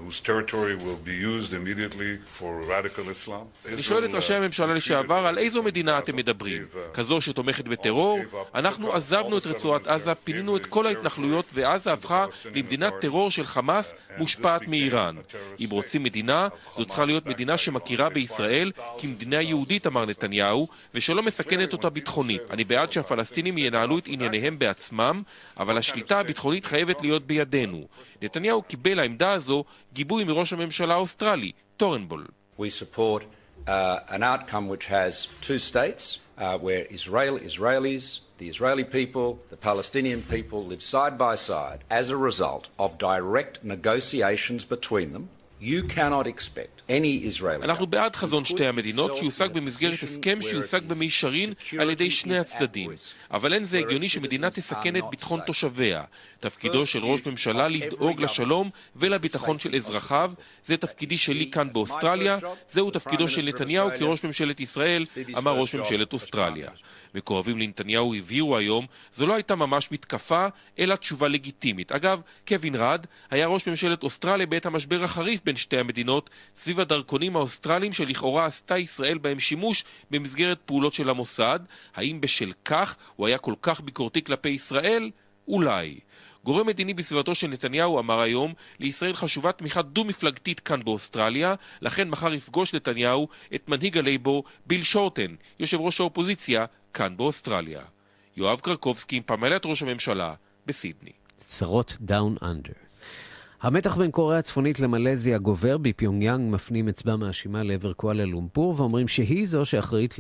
whose territory will be used immediately for radical Islam. אני שואל את ראשי הממשלה לשעבר על איזו מדינה אתם מדברים? כזו שתומכת בטרור? אנחנו עזבנו את רצועת עזה, פינינו את כל ההתנחלויות ועזה הפכה למדינת טרור של חמאס מושפעת מאיראן. אם רוצים מדינה, זו צריכה להיות מדינה שמכירה בישראל כמדינה יהודית, אמר נתניהו, ושלא מסכנת אותה ביטחונית. אני בעד שהפלסטינים ינהלו את ענייניהם בעצמם, אבל השליטה הביטחונית חייבת להיות בידינו. נתניהו קיבל העמדה הזו גיבוי מראש הממשלה האוסטרלי, טורנבול. We support an outcome which has two states where Israelis, the Israeli people, the Palestinian people live side by side as a result of direct negotiations between them. You cannot expect any Israeli. אנחנו בעד חזון שתי המדינות שיושג במסגרת הסכם שיושג במישרין על ידי שני הצדדים. אבל אין זה הגיוני שמדינה תסכן את ביטחון תושביה. תפקידו של ראש ממשלה לדאוג לשלום ולביטחון של אזרחיו. זה תפקידי שלי כאן באוסטרליה. זהו תפקידו של נתניהו כראש ממשלת ישראל, אמר ראש ממשלת אוסטרליה. מקורבים לנתניהו הבהירו היום, זו לא הייתה ממש מתקפה, אלא תשובה לגיטימית. אגב, קווין רד היה ראש ממשלת אוסטרליה בעת המשבר החריף בין שתי המדינות, סביב הדרכונים האוסטרליים שלכאורה עשתה ישראל בהם שימוש במסגרת פעולות של המוסד. האם בשל כך הוא היה כל כך ביקורתי כלפי ישראל? אולי. גורם מדיני בסביבתו של נתניהו אמר היום, לישראל חשובה תמיכה דו-מפלגתית כאן באוסטרליה, לכן מחר יפגוש נתניהו את מנהיג הלייבור ביל שורטן, יושב ראש האופוזיציה כאן באוסטרליה. יואב קרקובסקי, פמליית ראש הממשלה, בסידני. צרות דאון אנדר. המתח בין קוריאה הצפונית למלזיה גובר. בפיונגיאנג מפנים אצבע מאשימה לעבר קואלה לומפור ואומרים שהיא זו שאחראית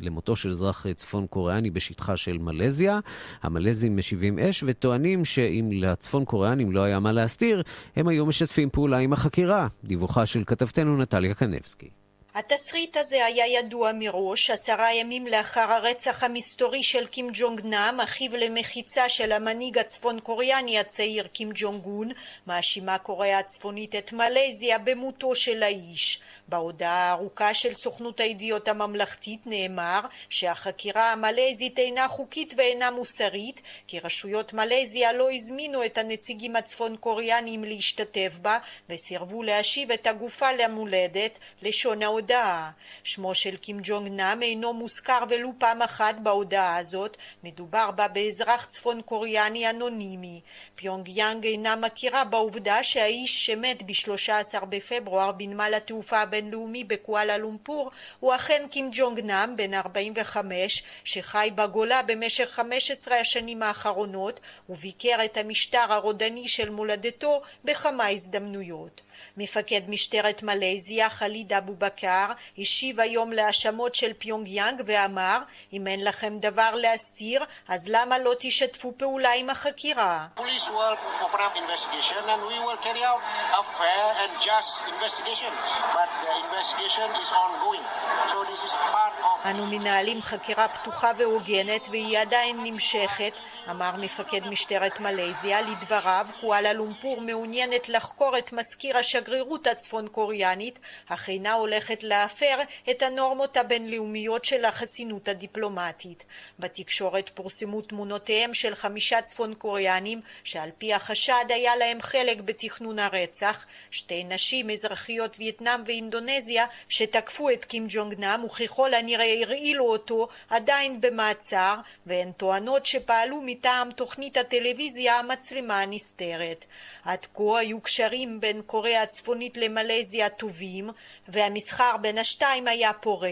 למותו של אזרח צפון קוריאני בשטחה של מלזיה. המלזים משיבים אש וטוענים שאם לצפון קוריאנים לא היה מה להסתיר, הם היו משתפים פעולה עם החקירה. דיווחה של כתבתנו נטליה קנבסקי. התסריט הזה היה ידוע מראש 10 ימים לאחר הרצח המסתורי של קים ג'ונג נאם, אחיו למחיצה של המנהיג הצפון קוריאני הצעיר קים ג'ונג און. מאשימה קוריאה הצפונית את מלזיה במותו של האיש. בהודעה הארוכה של סוכנות הידיעות הממלכתית נאמר שהחקירה המלזית אינה חוקית ואינה מוסרית, כי רשויות מלזיה לא הזמינו את הנציגים הצפון קוריאנים להשתתף בה וסירבו להשיב את הגופה למולדת. לשון ההודעה. שמו של קים ג'ונג נאם אינו מוזכר ולו פעם אחת בהודעה הזאת. מדובר בה באזרח צפון קוריאני אנונימי. פיונג יאנג אינה מכירה בעובדה שהאיש שמת ב-13 בפברואר בנמל התעופה הבינלאומי בקואלה לומפור הוא אכן קים ג'ונג נאם, בן 45, שחי בגולה במשך 15 השנים האחרונות וביקר את המשטר הרודני של מולדתו בכמה הזדמנויות. מפקד משטרת מלזיה חליד אבו בכר השיב היום להאשמות של פיונג יאנג ואמר, אם אין לכם דבר להסתיר אז למה לא תשתפו פעולה עם החקירה? Police will open up investigation and we will carry out a fair and just investigation, but the investigation is ongoing, so this is part of... אנו מנהלים חקירה פתוחה והוגנת והיא עדיין נמשכת, אמר מפקד משטרת מלזיה. לדבריו, קואלה לומפור מעוניינת לחקור את מזכיר השגרירות הצפון קוריאנית, אך אינה הולכת להפר את הנורמות הבינלאומיות של החסינות הדיפלומטית. בתקשורת פורסמו תמונותיהם של 5 צפון קוריאנים שעל פי החשד היה להם חלק בתכנון הרצח. 2 נשים אזרחיות וייטנאם ואינדונזיה שתקפו את קים ג'ונג נאם וככל הנראה הרעילו אותו עדיין במעצר, והן טוענות שפעלו מטעם תוכנית הטלוויזיה המצלמה הנסתרת. עד כה היו קשרים בין קוריאה הצפונית למלזיה טובים והמסחר בין השתיים היה פורה.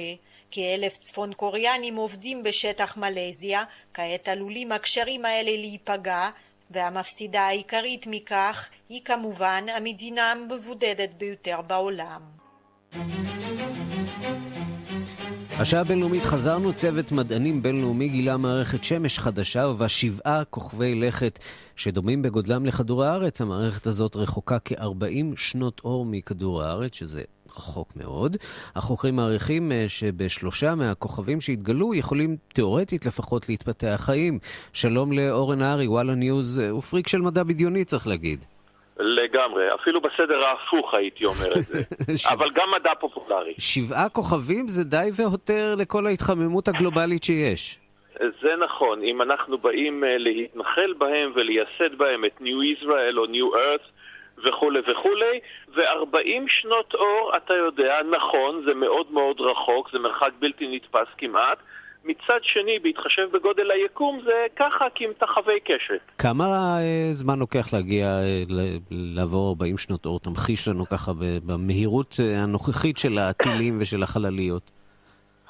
כ1,000 צפון קוריאנים עובדים בשטח מלזיה, כעת עלולים הקשרים האלה להיפגע, והמפסידה העיקרית מכך היא כמובן המדינה המבודדת ביותר בעולם. השעה הבינלאומית חזרנו. צוות מדענים בינלאומי גילה מערכת שמש חדשה ובה 7 כוכבי לכת שדומים בגודלם לכדור הארץ. המערכת הזאת רחוקה כ-40 שנות אור מכדור הארץ, שזה רחוק מאוד. החוקרים מעריכים שב3 מהכוכבים שהתגלו יכולים תיאורטית לפחות להתפתח חיים. שלום לאורן הארי, וואלה ניוז, ופריק של מדע בדיוני צריך להגיד. לגמרי, אפילו בסדר ההפוך הייתי אומר את זה, אבל גם מדע פופולרי. 7 כוכבים זה די והותר לכל ההתחממות הגלובלית שיש. זה נכון, אם אנחנו באים להתנחל בהם ולייסד בהם את New Israel או New Earth וכו' וכו', ו40 שנות אור, אתה יודע, נכון, זה מאוד מאוד רחוק, זה מרחק בלתי נתפס כמעט. מצד שני, בהתחשב בגודל היקום, זה ככה כמתחווי קשת. כמה זמן לוקח להגיע, לעבור 40 שנות אור? תמחיש לנו ככה במהירות הנוכחית של הטילים ושל החלליות.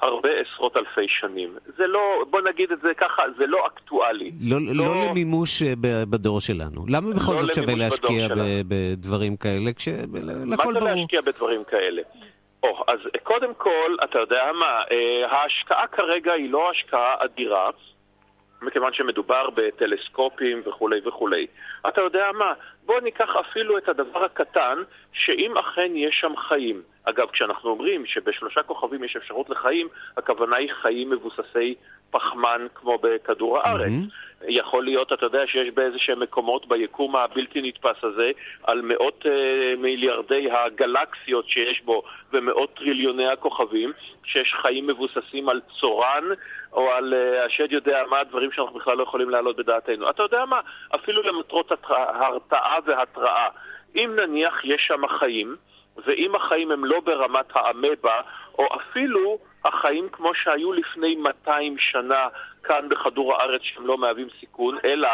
הרבה עשרות אלפי שנים. זה לא, בוא נגיד את זה ככה, זה לא אקטואלי. לא למימוש בדור שלנו. למה בכל זאת שווה להשקיע בדברים כאלה, כשלכל ברור? מה זה להשקיע בדברים כאלה? אז קודם כל, אתה יודע מה, ההשקעה כרגע היא לא השקעה אדירה, מכיוון שמדובר בטלסקופים וכולי וכולי. אתה יודע מה, בוא ניקח אפילו את הדבר הקטן, שאם אכן יש שם חיים. אגב, כשאנחנו אומרים שב3 כוכבים יש אפשרות לחיים, הכוונה היא חיים מבוססי פחמן כמו בכדור הארץ. יכול להיות, אתה יודע, שיש באיזשהם מקומות ביקום הבלתי נתפס הזה, על מאות מיליארדי הגלקסיות שיש בו ומאות טריליוני הכוכבים, שיש חיים מבוססים על צורן או על השד יודע מה, דברים שאנחנו בכלל לא יכולים להעלות בדעתנו. אתה יודע מה, אפילו למטרות הרתעה והתראה, אם נניח יש שם חיים, ואם החיים הם לא ברמת האמבה, או אפילו החיים כמו שהיו לפני 200 שנה כאן בכדור הארץ שהם לא מהווים סיכון, אלא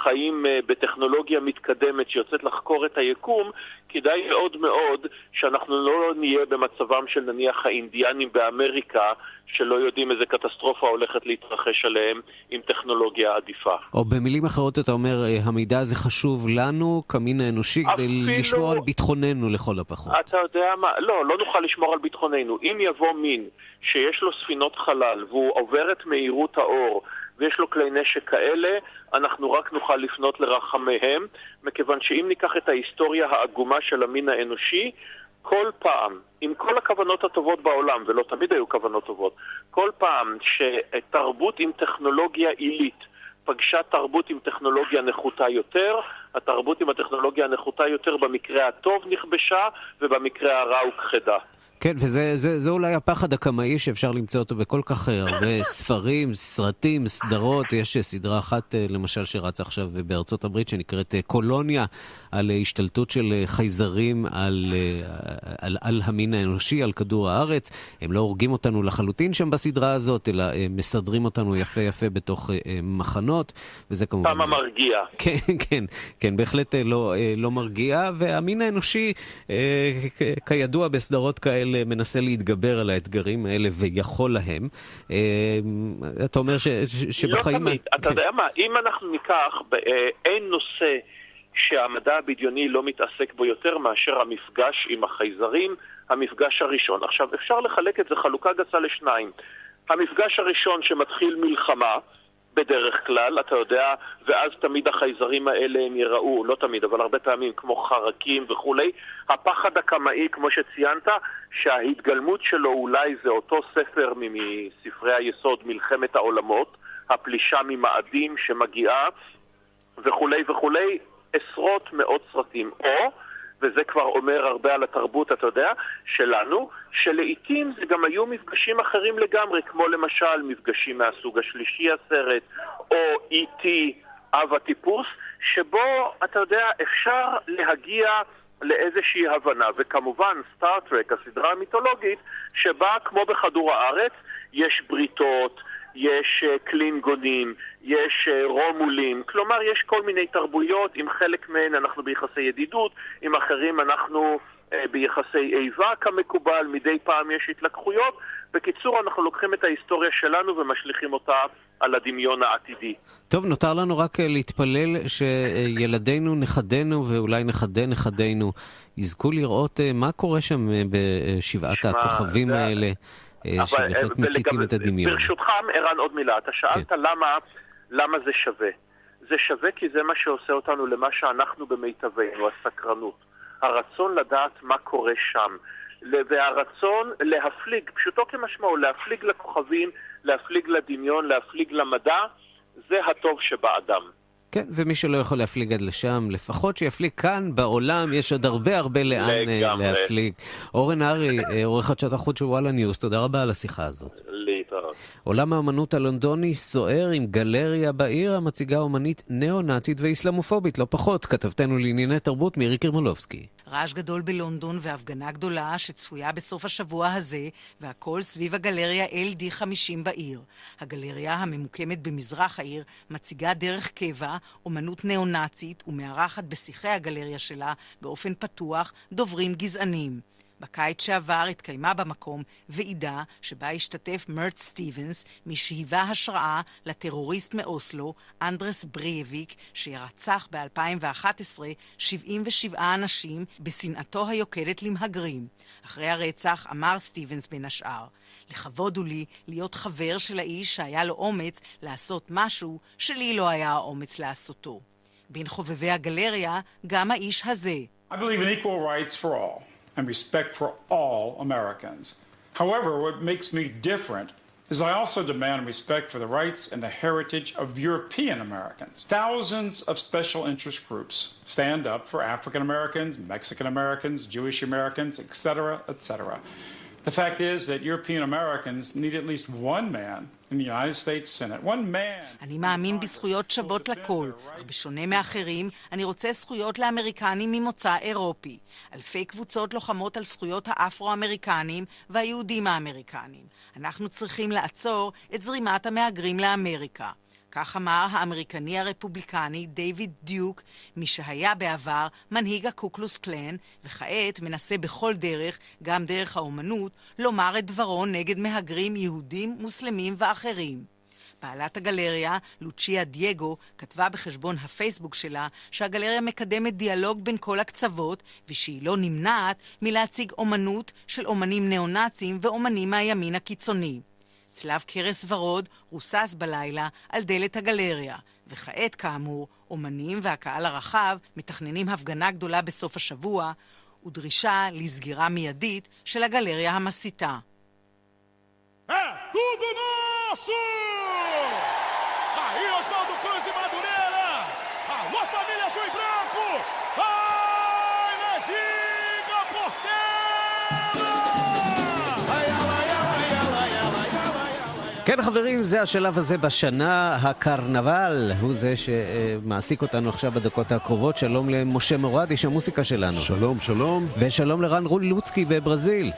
חיים בטכנולוגיה מתקדמת שיוצאת לחקור את היקום, כדאי מאוד מאוד שאנחנו לא נהיה במצבם של נניח האינדיאנים באמריקה, שלא יודעים איזה קטסטרופה הולכת להתרחש עליהם עם טכנולוגיה עדיפה. או במילים אחרות אתה אומר, המידע הזה חשוב לנו כמין האנושי כדי לשמור על ביטחוננו לכל הפחות. אתה יודע מה? לא נוכל לשמור על ביטחוננו. אם יבוא מין שיש לו ספינות חלל והוא עובר את מהירות האור ויש לו כלי נשק כאלה, אנחנו רק נוכל לפנות לרחמיהם, מכיוון שאם ניקח את ההיסטוריה העגומה של המין האנושי, כל פעם, עם כל הכוונות הטובות בעולם, ולא תמיד היו כוונות טובות, כל פעם שתרבות עם טכנולוגיה עילית פגשה תרבות עם טכנולוגיה נחותה יותר, התרבות עם הטכנולוגיה הנחותה יותר במקרה הטוב נכבשה, ובמקרה הרע הוכחדה. כן, וזה אולי הפחד הקמאי שאפשר למצוא אותו בכל כך הרבה ספרים, סרטים, סדרות. יש סדרה אחת למשל שרצה עכשיו בארצות הברית שנקראת קולוניה, על השתלטות של חייזרים על המין האנושי, על כדור הארץ. הם לא הורגים אותנו לחלוטין שם בסדרה הזאת, אלא מסדרים אותנו יפה יפה בתוך מחנות, וזה כמובן... כמה מרגיע. כן, בהחלט לא מרגיע, והמין האנושי, כידוע בסדרות כאלה, מנסה להתגבר על האתגרים האלה ויכול להם. אתה אומר שבחיים... לא תמיד. אתה יודע מה, אם אנחנו ניקח, אין נושא שהמדע הבדיוני לא מתעסק בו יותר מאשר המפגש עם החייזרים, המפגש הראשון. עכשיו, אפשר לחלק את זה חלוקה גסה לשניים. המפגש הראשון שמתחיל מלחמה, בדרך כלל, אתה יודע, ואז תמיד החייזרים האלה הם יראו, לא תמיד, אבל הרבה פעמים כמו חרקים וכולי. הפחד הקמאי, כמו שציינת, שההתגלמות שלו אולי זה אותו ספר מספרי היסוד, מלחמת העולמות, הפלישה ממאדים שמגיעה וכולי וכולי, עשרות מאות סרטים. או, וזה כבר אומר הרבה על התרבות, אתה יודע, שלנו, שלעיתים זה גם היו מפגשים אחרים לגמרי, כמו למשל מפגשים מהסוג השלישי הסרט, או E.T. אב הטיפוס, שבו, אתה יודע, אפשר להגיע לאיזושהי הבנה, וכמובן סטארטרק, הסדרה המיתולוגית, שבה כמו בכדור הארץ, יש בריתות, יש קלינגונים, יש רומולים, כלומר יש כל מיני תרבויות, עם חלק מהן אנחנו ביחסי ידידות, עם אחרים אנחנו ביחסי איבה כמקובל, מדי פעם יש התלקחויות. בקיצור, אנחנו לוקחים את ההיסטוריה שלנו ומשליכים אותה על הדמיון העתידי. טוב, נותר לנו רק להתפלל שילדינו, נכדינו ואולי נכדינו יזכו לראות מה קורה שם בשבעת הכוכבים האלה. שבהחלט מציתים את הדמיון. ברשותך, ערן, עוד מילה. אתה שאלת למה זה שווה. זה שווה כי זה מה שעושה אותנו למה שאנחנו במיטבנו, הסקרנות. הרצון לדעת מה קורה שם. והרצון להפליג, פשוטו כמשמעו, להפליג לכוכבים, להפליג לדמיון, להפליג למדע, זה הטוב שבאדם. כן, ומי שלא יכול להפליג עד לשם, לפחות שיפליג כאן בעולם, יש עוד הרבה לאן להפליג. אורן ארי, עורך חדשות החוץ של וואלה ניוז, תודה רבה על השיחה הזאת. להתראות. עולם האמנות הלונדוני סוער עם גלריה בעיר המציגה אומנית נאו-נאצית ואיסלאמופובית, לא פחות. כתבתנו לענייני תרבות מירי קרמלובסקי. רעש גדול בלונדון והפגנה גדולה שצפויה בסוף השבוע הזה, והכל סביב הגלריה LD50 בעיר. הגלריה הממוקמת במזרח העיר מציגה דרך קבע אומנות נאו-נאצית ומארחת בשיחי הגלריה שלה באופן פתוח דוברים גזענים. בקיץ שעבר התקיימה במקום ועידה שבה השתתף מרט סטיבנס, מי שהיווה השראה לטרוריסט מאוסלו, אנדרס ברייביק, שרצח ב-2011 77 אנשים בשנאתו היוקדת למהגרים. אחרי הרצח אמר סטיבנס בין השאר, לכבוד הוא לי להיות חבר של האיש שהיה לו אומץ לעשות משהו שלי לא היה האומץ לעשותו. בין חובבי הגלריה גם האיש הזה. I believe in equal rights for all. And respect for all Americans. However, what makes me different is I also demand respect for the rights and the heritage of European Americans. Thousands of special interest groups stand up for African Americans, Mexican Americans, Jewish Americans, etc., etc. The fact is that European Americans need at least one man in the United States Senate. One man. אני מאמין בזכויות שוות לכל, אך בשונה מאחרים, אני רוצה זכויות לאמריקנים ממוצא אירופי. אלפי קבוצות לוחמות על זכויות האפרו-אמריקנים והיהודים האמריקנים. אנחנו צריכים לעצור את זרימת המהגרים לאמריקה. כך אמר האמריקני הרפובליקני דיוויד דיוק, מי שהיה בעבר מנהיג הקוקלוס קלן, וכעת מנסה בכל דרך, גם דרך האומנות, לומר את דברו נגד מהגרים יהודים, מוסלמים ואחרים. בעלת הגלריה, לוצ'יה דייגו, כתבה בחשבון הפייסבוק שלה שהגלריה מקדמת דיאלוג בין כל הקצוות, ושהיא לא נמנעת מלהציג אומנות של אומנים נאו-נאצים ואומנים מהימין הקיצוני. צלב קרס ורוד רוסס בלילה על דלת הגלריה, וכעת כאמור, אומנים והקהל הרחב מתכננים הפגנה גדולה בסוף השבוע, ודרישה לסגירה מיידית של הגלריה המסיתה. Tudo nosso! Aí Oswaldo Cruz e Madureira! Alô, família azul e branco! Vai, Mexica, Portela! כן חברים, זה השלב הזה בשנה, הקרנבל הוא זה שמעסיק אותנו עכשיו בדקות הקרובות. שלום למשה מורד, איש המוסיקה שלנו. שלום, שלום. ושלום לרן לוצקי בברזיל.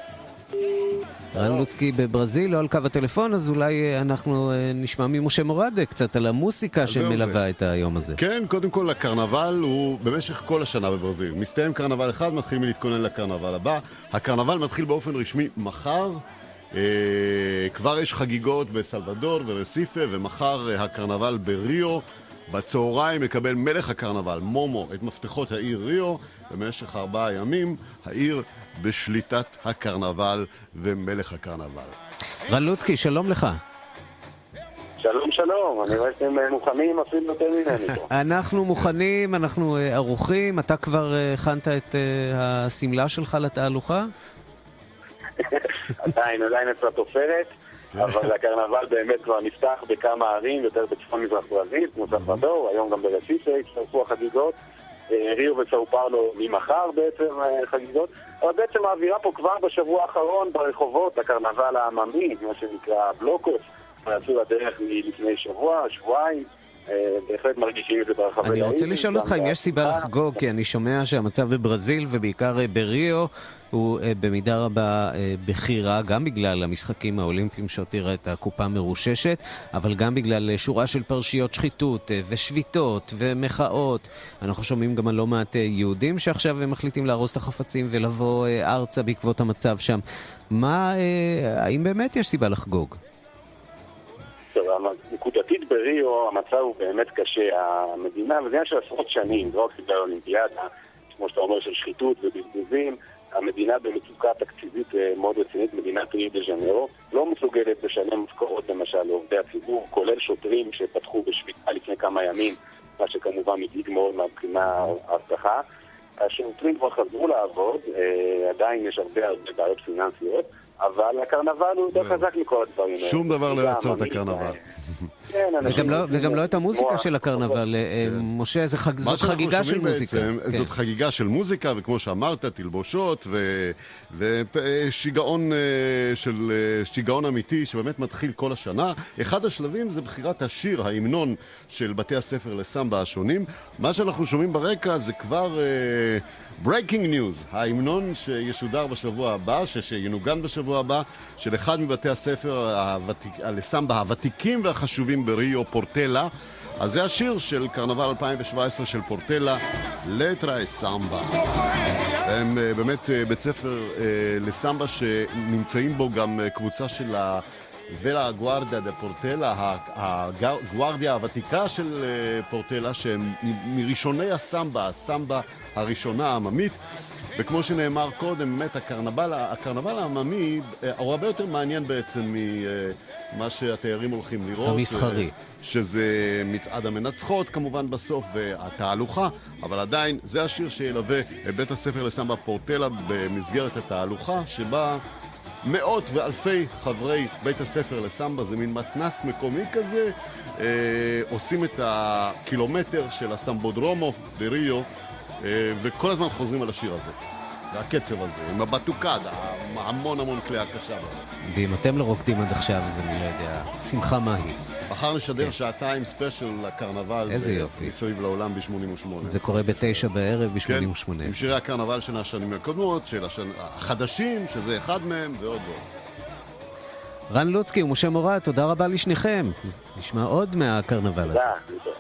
רן לוצקי בברזיל, לא על קו הטלפון, אז אולי אנחנו נשמע ממשה מורד קצת על המוסיקה שמלווה את היום הזה. כן, קודם כל הקרנבל הוא במשך כל השנה בברזיל. מסתיים קרנבל אחד, מתחילים להתכונן לקרנבל הבא. הקרנבל מתחיל באופן רשמי מחר. כבר יש חגיגות בסלבדור ורסיפה, ומחר הקרנבל בריו. בצהריים מקבל מלך הקרנבל, מומו, את מפתחות העיר ריו. במשך 4 ימים העיר בשליטת הקרנבל ומלך הקרנבל. רן לוצקי, שלום לך. שלום, שלום. אני רואה שאתם מוכנים אפילו יותר ממני פה. אנחנו מוכנים, אנחנו ערוכים. אתה כבר הכנת את הסמלה שלך לתהלוכה? עדיין אצלת עופרת, אבל הקרנבל באמת כבר נפתח בכמה ערים, יותר בצפון מזרח ברזיל, כמו סלבדור, היום גם ברסיפה הצטרפו החגיגות. ריו וסאו פאולו ממחר בעצם חגיגות, אבל בעצם האווירה פה כבר בשבוע האחרון ברחובות, הקרנבל העממי, מה שנקרא בלוקוס, יצאו לדרך מלפני שבועיים, בהחלט מרגישים את זה ברחבי העיר. אני רוצה לשאול אותך אם יש סיבה לחגוג, כי אני שומע שהמצב בברזיל ובעיקר בריו הוא במידה רבה בחירה, גם בגלל המשחקים האולימפיים שהותירה את הקופה מרוששת, אבל גם בגלל שורה של פרשיות שחיתות ושביתות ומחאות. אנחנו שומעים גם על לא מעט יהודים שעכשיו הם מחליטים להרוס את החפצים ולבוא ארצה בעקבות המצב שם. האם באמת יש סיבה לחגוג? נקודתית בריו המצב הוא באמת קשה. המדינה, וזה היה של עשרות שנים, לא רק בגלל האולימפיאדה, כמו שאתה אומר, של שחיתות ובזבוזים, המדינה במצוקה תקציבית מאוד רצינית, מדינת ריו דה ז'ניירו, לא מסוגלת לשלם משכורות למשל לעובדי הציבור, כולל שוטרים שפתחו בשביתה לפני כמה ימים, מה שכמובן מדאיג מאוד מהבחינה ההבטחה. השוטרים כבר חזרו לעבוד, עדיין יש הרבה בעיות פיננסיות, אבל הקרנבל הוא יותר חזק מכל הדברים. שום דבר לא יעצור את הקרנבל. וגם לא את המוזיקה של הקרנבל, משה, זאת חגיגה של מוזיקה. זאת חגיגה של מוזיקה, וכמו שאמרת, תלבושות ושיגעון אמיתי שבאמת מתחיל כל השנה. אחד השלבים זה בחירת השיר, ההמנון של בתי הספר לסמבה השונים. מה שאנחנו שומעים ברקע זה כבר Breaking News, ההמנון שישודר בשבוע הבא, שינוגן בשבוע הבא, של אחד מבתי הספר לסמבה הוותיקים והחשובים בריו, פורטלה. אז זה השיר של קרנבל 2017 של פורטלה, לטרה סמבה. הם באמת בית ספר לסמבה שנמצאים בו גם קבוצה של ולה גוארדיה דה פורטלה, הגוארדיה הוותיקה של פורטלה, שהם מראשוני הסמבה, הסמבה הראשונה העממית. וכמו שנאמר קודם, באמת הקרנבל העממי הוא הרבה יותר מעניין בעצם ממה שהתיירים הולכים לראות. המסחרי. שזה מצעד המנצחות כמובן בסוף והתהלוכה, אבל עדיין זה השיר שילווה את בית הספר לסמבה פורטלה במסגרת התהלוכה, שבה מאות ואלפי חברי בית הספר לסמבה, זה מין מתנס מקומי כזה, עושים את הקילומטר של הסמבודרומו בריו, וכל הזמן חוזרים על השיר הזה, והקצב הזה, עם הבטוקדה, המון כלי הקשה. ואם אתם לא רוקדים עד עכשיו, אז אני לא יודע, שמחה מהי. מחר נשדר שעתיים ספיישל לקרנבל מסביב לעולם ב-88. זה קורה ב-9 בערב ב-88. כן, עם שירי הקרנבל של השנים הקודמות, של החדשים, שזה אחד מהם, ועוד ועוד. רן לוצקי ומשה מורד, תודה רבה לשניכם. נשמע עוד מהקרנבל הזה. תודה.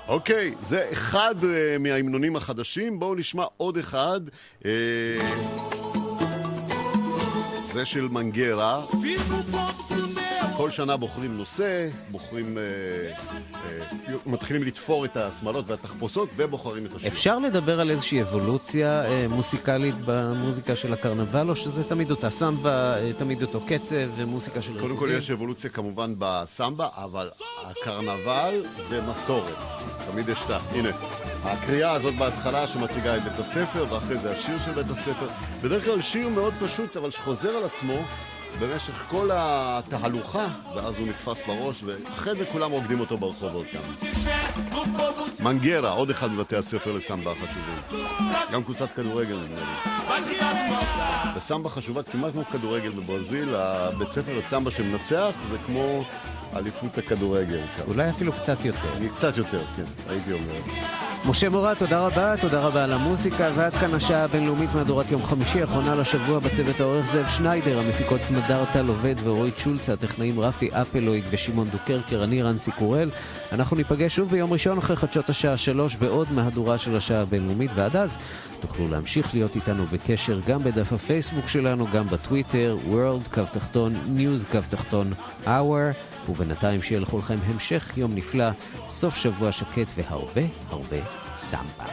אוקיי, זה אחד מההמנונים החדשים. בואו נשמע עוד אחד. זה של מנגרה. כל שנה בוחרים נושא, מתחילים לתפור את השמלות והתחפושות ובוחרים את השיר. אפשר לדבר על איזושהי אבולוציה מוסיקלית במוזיקה של הקרנבל, או שזה תמיד אותה סמבה, תמיד אותו קצב ומוסיקה של... קודם כל יש אבולוציה כמובן בסמבה, אבל הקרנבל זה מסורת. תמיד יש הנה, הקריאה הזאת בהתחלה שמציגה את בית הספר, ואחרי זה השיר של בית הספר. בדרך כלל שיר מאוד פשוט, אבל שחוזר על עצמו במשך כל התהלוכה, ואז הוא נתפס בראש, ואחרי זה כולם רוקדים אותו ברחובות כאן. מנגרה, עוד אחד מבתי הספר לסמבה החשובים. גם קבוצת כדורגל נדמה לי. בסמבה חשובה כמעט כמו כדורגל בברזיל, הבית ספר לסמבה שמנצח זה כמו אליפות הכדורגל. אולי אפילו קצת יותר. קצת יותר, כן, הייתי אומר. משה מורה, תודה רבה על המוזיקה, ועד כאן השעה הבינלאומית מהדורת יום חמישי, האחרונה לשבוע. בצוות העורך זאב שניידר, המפיקות סמדרטל עובד ואורית שולץ, הטכנאים רפי אפלויד ושמעון דוקרקר, אני רנסי קורל. אנחנו ניפגש שוב ביום ראשון אחרי חדשות השעה 3 בעוד מהדורה של השעה הבינלאומית, ועד אז תוכלו להמשיך להיות איתנו בקשר גם בדף הפייסבוק שלנו, גם בטוויטר, world_news_hour, ובינתיים שיהיה לכולכם המשך יום נפלא, סוף שבוע שקט והרבה הרבה סמבה.